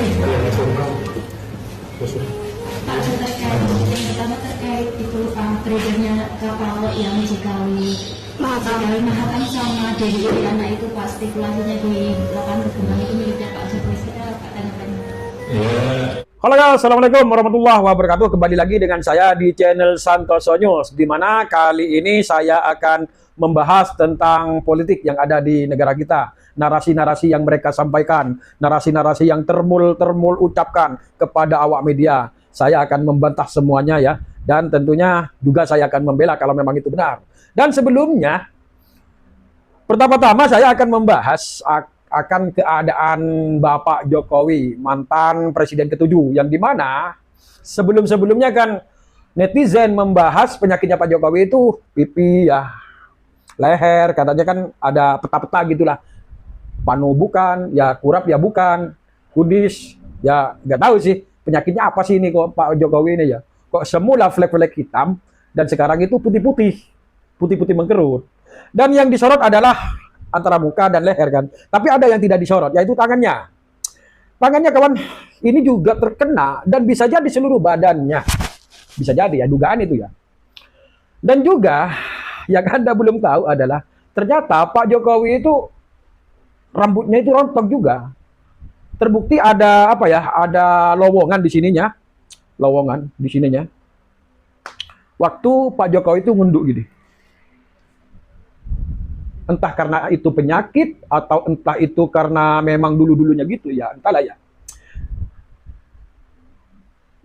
Pak, terkait yang pertama terkait itu tradernya kapal yang Jikawi Mahakam sama Dewi Iriana itu pas spekulasinya di lapangan berkembang itu miliknya Pak Jokowi. Saya Pak tanggapannya. Halo guys, assalamualaikum warahmatullahi wabarakatuh. Kembali lagi dengan saya di channel Santoso News, di mana kali ini saya akan membahas tentang politik yang ada di negara kita. Narasi-narasi yang mereka sampaikan, narasi-narasi yang termul ucapkan kepada awak media. Saya akan membantah semuanya ya, dan tentunya juga saya akan membela kalau memang itu benar. Dan sebelumnya, pertama-tama saya akan membahas akan keadaan Bapak Jokowi, mantan Presiden ke-7, yang dimana sebelum-sebelumnya kan netizen membahas penyakitnya Pak Jokowi itu pipi ya, leher, katanya kan ada peta-peta gitulah. Panu bukan, ya kurap ya bukan, kudis, ya nggak tahu sih penyakitnya apa sih ini kok Pak Jokowi ini ya. Kok semula flek-flek hitam dan sekarang itu putih-putih mengkerut. Dan yang disorot adalah antara muka dan leher kan. Tapi ada yang tidak disorot, yaitu tangannya. Tangannya kawan, ini juga terkena dan bisa jadi seluruh badannya. Bisa jadi ya, dugaan itu ya. Dan juga yang Anda belum tahu adalah ternyata Pak Jokowi itu rambutnya itu rontok juga. Terbukti ada apa ya? Ada lowongan di sininya. Lowongan di sininya. Waktu Pak Jokowi itu nunduk gini. Entah karena itu penyakit atau entah itu karena memang dulu-dulunya gitu ya, entahlah ya.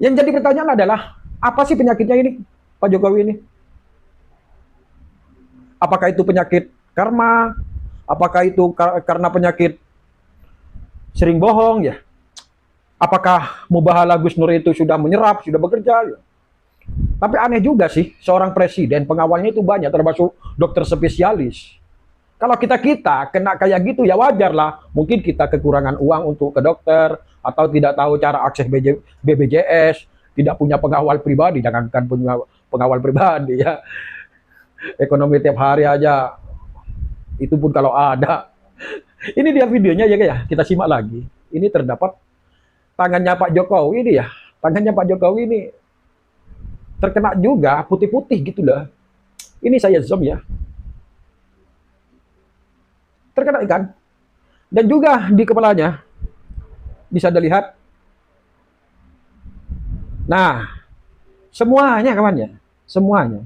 Yang jadi pertanyaan adalah, apa sih penyakitnya ini Pak Jokowi ini? Apakah itu penyakit karma? Apakah itu karena penyakit sering bohong ya? Apakah Mubahala Gus Nur itu sudah menyerap, sudah bekerja ya? Tapi aneh juga sih, seorang presiden pengawalnya itu banyak, termasuk dokter spesialis. Kalau kita kena kayak gitu ya wajar lah. Mungkin kita kekurangan uang untuk ke dokter, atau tidak tahu cara akses BPJS, tidak punya pengawal pribadi, jangankan punya pengawal pribadi ya. Ekonomi tiap hari aja, itu pun kalau ada. Ini dia videonya ya, kita simak lagi. Ini terdapat tangannya Pak Jokowi ini ya. Tangannya Pak Jokowi ini terkena juga putih-putih gitu lah. Ini saya zoom ya. Terkena ikan. Dan juga di kepalanya bisa dilihat. Nah, semuanya kawannya, semuanya.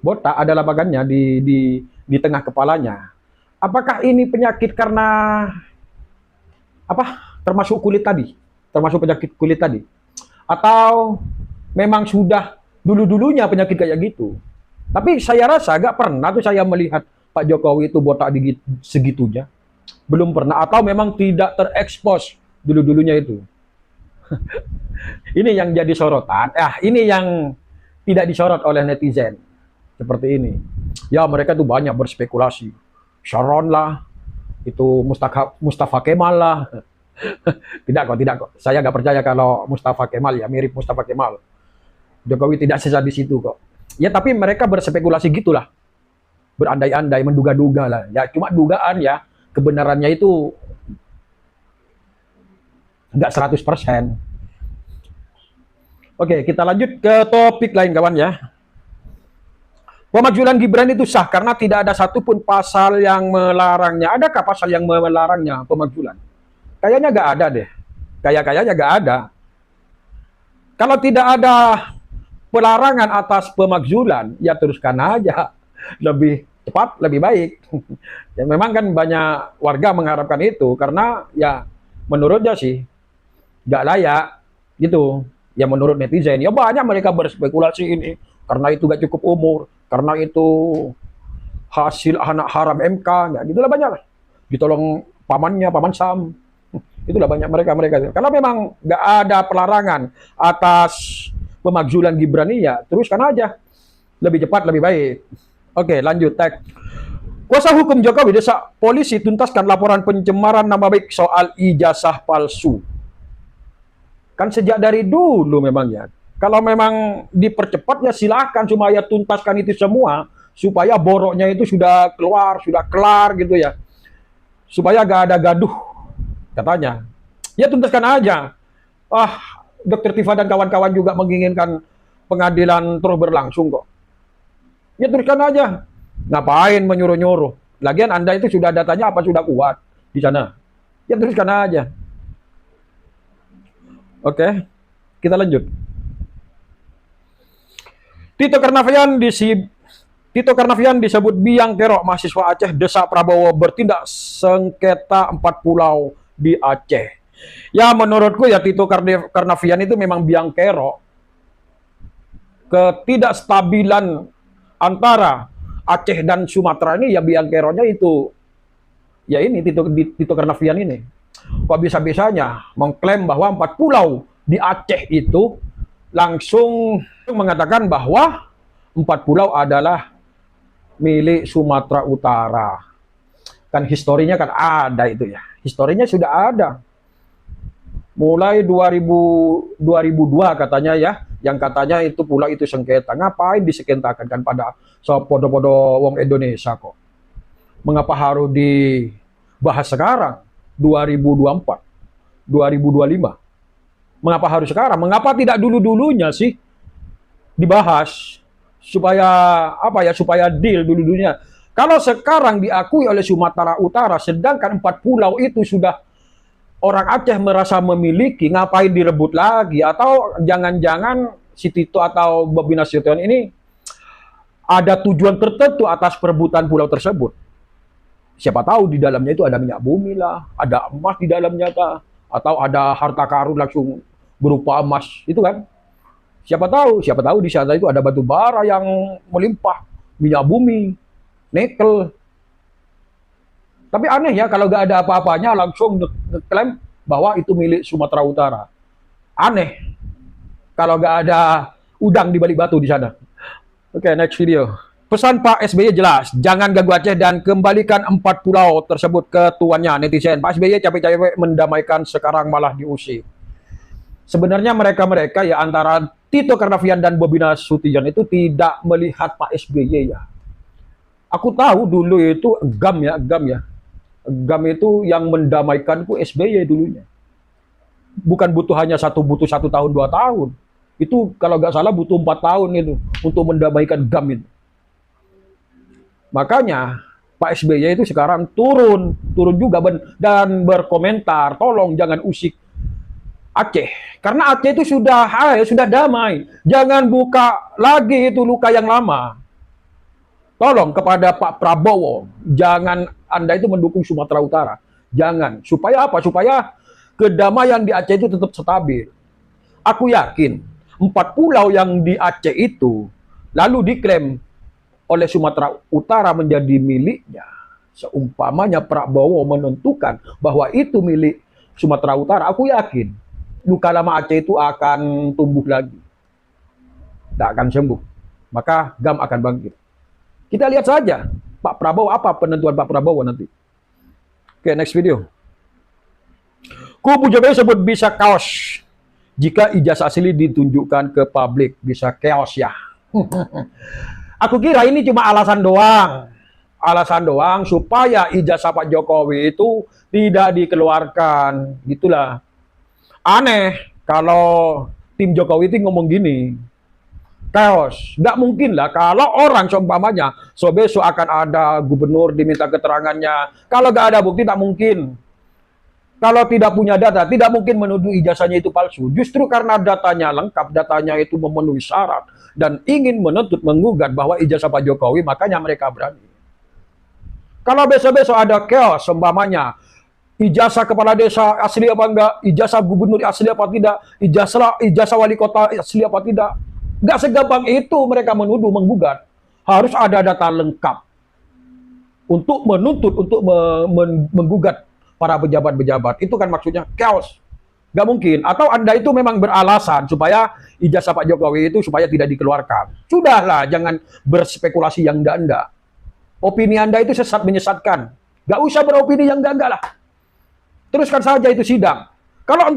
Botak ada labagannya di tengah kepalanya. Apakah ini penyakit karena apa? Termasuk kulit tadi, termasuk penyakit kulit tadi, atau memang sudah dulu-dulunya penyakit kayak gitu? Tapi saya rasa agak pernah tuh saya melihat Pak Jokowi itu botak segitunya. Belum pernah, atau memang tidak terekspos dulu-dulunya itu. Ini yang jadi sorotan. Ini yang tidak disorot oleh netizen. Seperti ini. Ya mereka tuh banyak berspekulasi. Sharon lah, itu Mustafa Kemal lah. Tidak kok. Saya nggak percaya kalau Mustafa Kemal ya mirip Mustafa Kemal. Jokowi tidak sesadis itu kok. Ya tapi mereka berspekulasi gitulah. Berandai-andai, menduga-duga lah. Ya cuma dugaan ya, kebenarannya itu nggak 100%. Oke, kita lanjut ke topik lain kawan ya. Pemajulan Gibran itu sah karena tidak ada satupun pasal yang melarangnya. Adakah pasal yang melarangnya pemajulan? Kayaknya nggak ada deh. Kayaknya nggak ada. Kalau tidak ada pelarangan atas pemakzulan, ya teruskan aja. Lebih cepat, lebih baik. Ya, memang kan banyak warga mengharapkan itu karena ya menurutnya sih nggak layak gitu. Ya menurut netizen ya banyak mereka berspekulasi ini karena itu gak cukup umur, karena itu hasil anak haram MK, ya gitulah banyak lah. Ditolong pamannya, paman Sam. Itulah banyak mereka. Kalau memang nggak ada pelarangan atas pemakzulan Gibran ini ya teruskan aja. Lebih cepat, lebih baik. Oke, lanjut tag. Kuasa hukum Jokowi desak polisi tuntaskan laporan pencemaran nama baik soal ijazah palsu. Kan sejak dari dulu memang ya. Kalau memang dipercepat ya silakan supaya tuntaskan itu semua. Supaya boroknya itu sudah keluar, sudah kelar gitu ya. Supaya gak ada gaduh katanya. Ya tuntaskan aja. Dokter Tifa dan kawan-kawan juga menginginkan pengadilan terus berlangsung kok. Ya teruskan aja. Ngapain menyuruh-nyuruh? Lagian Anda itu sudah datanya apa sudah kuat di sana. Ya teruskan aja. Oke, kita lanjut. Tito Karnavian disebut biang kerok mahasiswa Aceh desak Prabowo bertindak sengketa 4 pulau di Aceh. Ya menurutku ya Tito Karnavian itu memang biang kerok ketidakstabilan antara Aceh dan Sumatera ini, ya biang keroknya itu ya ini Tito Karnavian ini. Kok bisa-bisanya mengklaim bahwa 4 pulau di Aceh itu langsung mengatakan bahwa 4 pulau adalah milik Sumatera Utara. Kan historinya kan ada itu ya. Historinya sudah ada. Mulai 2002 katanya ya, yang katanya itu pulau itu sengketa. Ngapain disengketakan kan pada podo-podo wong Indonesia kok. Mengapa harus dibahas sekarang? 2024, 2025. Mengapa harus sekarang? Mengapa tidak dulu-dulunya sih dibahas? Supaya apa ya, supaya deal dulu-dulunya. Kalau sekarang diakui oleh Sumatera Utara, sedangkan 4 pulau itu sudah orang Aceh merasa memiliki, ngapain direbut lagi? Atau jangan-jangan si Tito atau Bobi Nasution ini ada tujuan tertentu atas perebutan pulau tersebut? Siapa tahu di dalamnya itu ada minyak bumi lah, ada emas di dalamnya kah? Atau ada harta karun langsung berupa emas, itu kan? Siapa tahu di sana itu ada batu bara yang melimpah, minyak bumi, nikel. Tapi aneh ya kalau nggak ada apa-apanya langsung ngeklaim bahwa itu milik Sumatera Utara. Aneh kalau nggak ada udang di balik batu di sana. Oke, next video. Pesan Pak SBY jelas, jangan ganggu Aceh dan kembalikan 4 pulau tersebut ke tuannya. Netizen, Pak SBY capek-capek mendamaikan sekarang malah diusir. Sebenarnya mereka ya antara Tito Karnavian dan Bobi Nasution itu tidak melihat Pak SBY ya. Aku tahu dulu itu GAM ya. GAM itu yang mendamaikan ku SBY dulunya. Bukan hanya butuh 1 tahun 2 tahun. Itu kalau nggak salah butuh 4 tahun itu untuk mendamaikan GAM itu. Makanya Pak SBY itu sekarang turun juga dan berkomentar, tolong jangan usik Aceh, karena Aceh itu sudah damai. Jangan buka lagi itu luka yang lama. Tolong kepada Pak Prabowo, jangan Anda itu mendukung Sumatera Utara. Jangan. Supaya apa? Supaya kedamaian di Aceh itu tetap stabil. Aku yakin 4 pulau yang di Aceh itu lalu diklaim oleh Sumatera Utara menjadi miliknya. Seumpamanya Prabowo menentukan bahwa itu milik Sumatera Utara, aku yakin luka lama Aceh itu akan tumbuh lagi. Tidak akan sembuh. Maka GAM akan bangkit. Kita lihat saja Pak Prabowo, apa penentuan Pak Prabowo nanti. Oke, next video. Kubu Jokowi sebut bisa chaos jika ijazah asli ditunjukkan ke publik. Bisa chaos ya. Aku kira ini cuma alasan doang. Alasan doang supaya ijazah Pak Jokowi itu tidak dikeluarkan. Gitulah. Aneh kalau tim Jokowi itu ngomong gini. Chaos. Nggak mungkin lah kalau orang seumpamanya besok akan ada gubernur diminta keterangannya. Kalau nggak ada bukti, tak mungkin. Kalau tidak punya data, tidak mungkin menuduh ijazahnya itu palsu. Justru karena datanya lengkap, datanya itu memenuhi syarat dan ingin menuntut menggugat bahwa ijazah Pak Jokowi, makanya mereka berani. Kalau besok-besok ada chaos seumpamanya ijazah kepala desa asli apa enggak, ijazah gubernur asli apa tidak, ijazah wali kota asli apa tidak. Enggak segampang itu mereka menuduh, menggugat. Harus ada data lengkap untuk menuntut, untuk menggugat para pejabat-pejabat. Itu kan maksudnya chaos. Enggak mungkin. Atau Anda itu memang beralasan supaya ijazah Pak Jokowi itu supaya tidak dikeluarkan. Sudahlah, jangan berspekulasi yang enggak-enggak. Opini Anda itu sesat menyesatkan. Enggak usah beropini yang enggak-enggak lah. Teruskan saja itu sidang. Kalau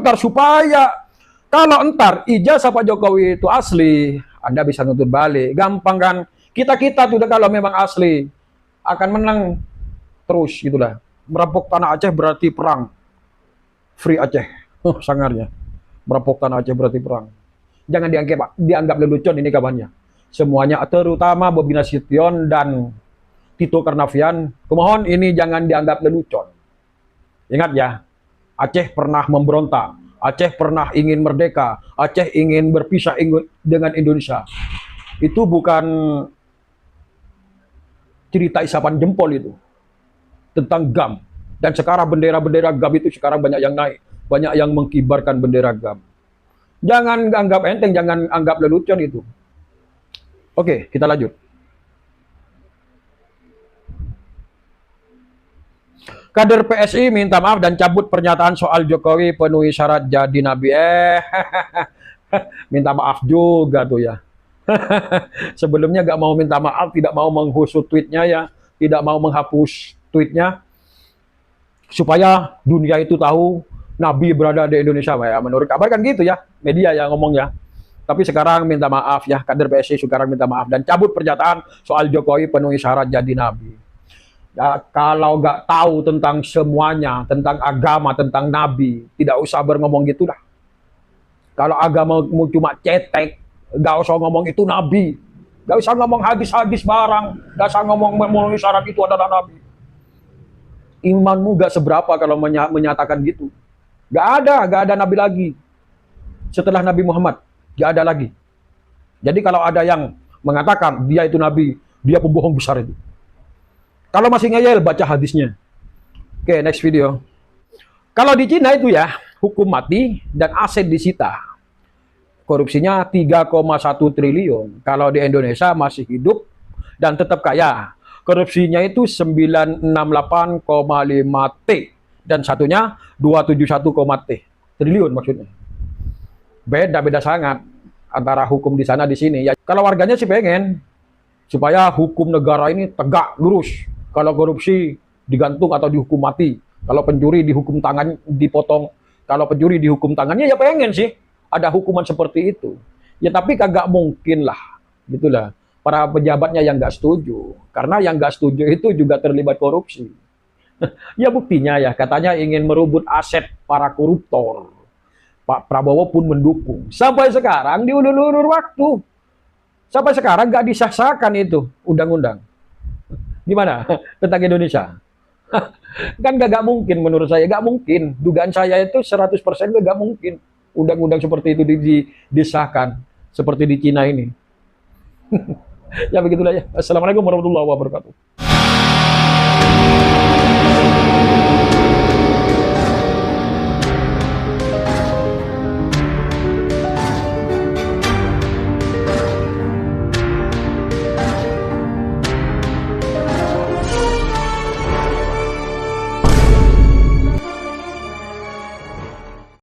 entar ijazah Pak Jokowi itu asli, Anda bisa nuntut balik. Gampang kan? Kita tuh kalau memang asli akan menang terus gitulah. Merampok tanah Aceh berarti perang. Free Aceh. Sangarnya. Merapokkan Aceh berarti perang. Jangan dianggap lelucon ini kabarnya. Semuanya, terutama Bobi Nasution dan Tito Karnavian, kumohon ini jangan dianggap lelucon. Ingat ya, Aceh pernah memberontak, Aceh pernah ingin merdeka, Aceh ingin berpisah dengan Indonesia. Itu bukan cerita isapan jempol itu. Tentang GAM. Dan sekarang bendera-bendera GAM itu sekarang banyak yang naik. Banyak yang mengkibarkan bendera GAM. Jangan anggap enteng, jangan anggap lelucon itu. Oke, kita lanjut. Kader PSI minta maaf dan cabut pernyataan soal Jokowi penuhi syarat jadi nabi. Minta maaf juga tuh ya. Sebelumnya gak mau minta maaf, tidak mau menghusut tweetnya ya, tidak mau menghapus tweetnya, supaya dunia itu tahu Nabi berada di Indonesia. Ya, menurut kabar kan gitu ya, media yang ngomongnya. Tapi sekarang minta maaf ya, kader PSI sekarang minta maaf dan cabut pernyataan soal Jokowi penuhi syarat jadi nabi. Ya, kalau nggak tahu tentang semuanya, tentang agama, tentang nabi, tidak usah ngomong gitu dah. Kalau agama cuma cetek, nggak usah ngomong itu nabi, nggak usah ngomong hadis-hadis barang, nggak usah ngomong memenuhi syarat itu adalah nabi. Imanmu nggak seberapa kalau menyatakan gitu. Nggak ada nabi lagi setelah Nabi Muhammad, nggak ada lagi. Jadi kalau ada yang mengatakan dia itu nabi, dia pembohong besar itu. Kalau masih ngeyel, baca hadisnya. Oke, next video. Kalau di Cina itu ya, hukum mati dan aset disita. Korupsinya 3,1 triliun. Kalau di Indonesia masih hidup dan tetap kaya. Korupsinya itu 968,5 T. Dan satunya 271, T. Triliun maksudnya. Beda sangat antara hukum di sana di sini. Ya, kalau warganya sih pengen supaya hukum negara ini tegak, lurus. Kalau korupsi digantung atau dihukum mati. Kalau pencuri dihukum tangan, dipotong. Kalau pencuri dihukum tangannya ya pengen sih ada hukuman seperti itu. Ya tapi kagak mungkin lah. Gitulah. Para pejabatnya yang nggak setuju. Karena yang nggak setuju itu juga terlibat korupsi. Ya buktinya ya, katanya ingin merebut aset para koruptor. Pak Prabowo pun mendukung. Sampai sekarang diulur-ulur waktu. Sampai sekarang nggak disahkan itu undang-undang. Gimana tentang Indonesia? Kan gak mungkin menurut saya, gak mungkin. Dugaan saya itu 100% gak mungkin undang-undang seperti itu disahkan seperti di Cina ini. Ya begitulah ya. Assalamualaikum warahmatullahi wabarakatuh.